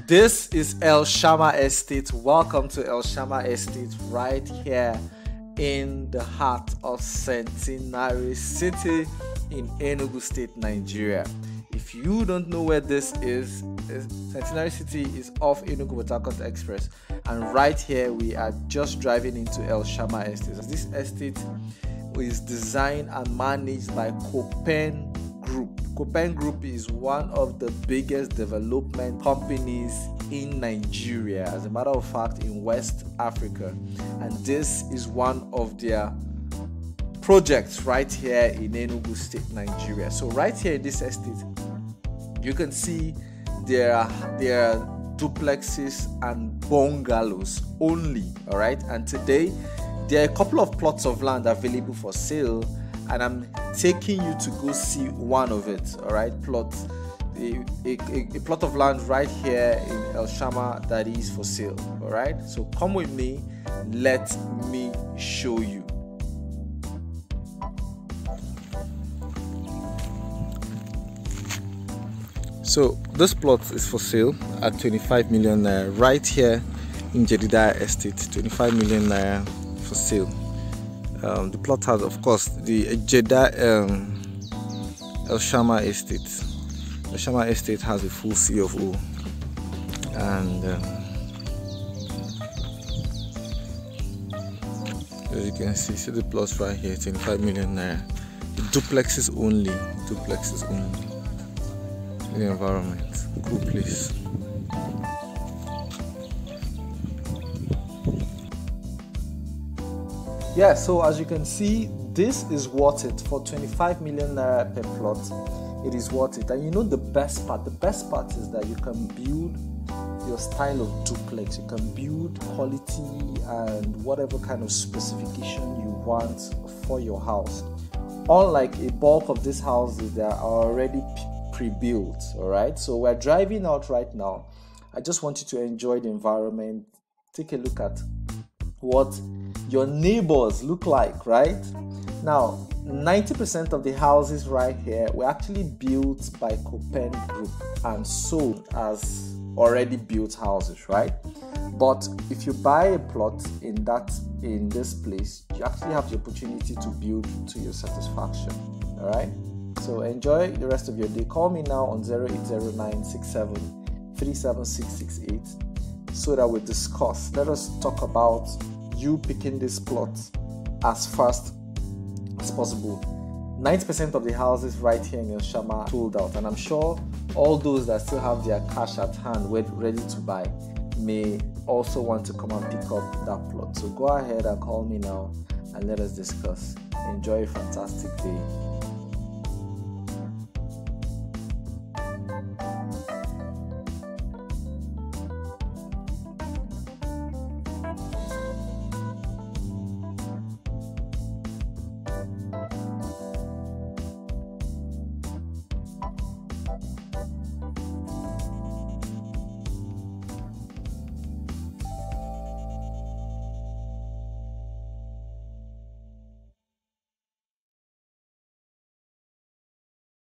This is Elshammah Estate. Welcome to Elshammah Estate, right here in the heart of Centenary City in Enugu State, Nigeria. If you don't know where this is, Centenary City is off Enugu Express, and right here we are just driving into Elshammah Estate. This estate is designed and managed by Copen Group. Copen Group is one of the biggest development companies in Nigeria, as a matter of fact in West Africa, and this is one of their projects right here in Enugu State, Nigeria. So right here in this estate, you can see there are duplexes and bungalows only. All right, and today there are a couple of plots of land available for sale, and I'm taking you to go see one of it. All right, a plot of land right here in Elshammah that is for sale. All right, so come with me, let me show you. So this plot is for sale at 25 million naira right here in Jeddah Estate. 25 million naira for sale. The plot has, of course, the Jeddah Elshammah Estate. Elshammah Estate has a full C of O, and as you can see the plots right here, 25 million naira. Duplexes only. Duplexes only. The environment, cool place. Yeah, so as you can see, this is worth it. For 25 million naira per plot, it is worth it. And you know the best part is that you can build your style of duplex. You can build quality and whatever kind of specification you want for your house. Unlike a bulk of these houses that are already pre-built. All right, so we're driving out right now. I just want you to enjoy the environment. Take a look at what your neighbors look like. Right now, 90% of the houses right here were actually built by Copen Group and sold as already built houses, right? But if you buy a plot in this place, you actually have the opportunity to build to your satisfaction. All right, so enjoy the rest of your day. Call me now on 080967376668 so that we discuss. Let us talk about you picking this plot as fast as possible. 90% of the houses right here in Elshammah sold out, and I'm sure all those that still have their cash at hand ready to buy may also want to come and pick up that plot. So go ahead and call me now and let us discuss. Enjoy a fantastic day.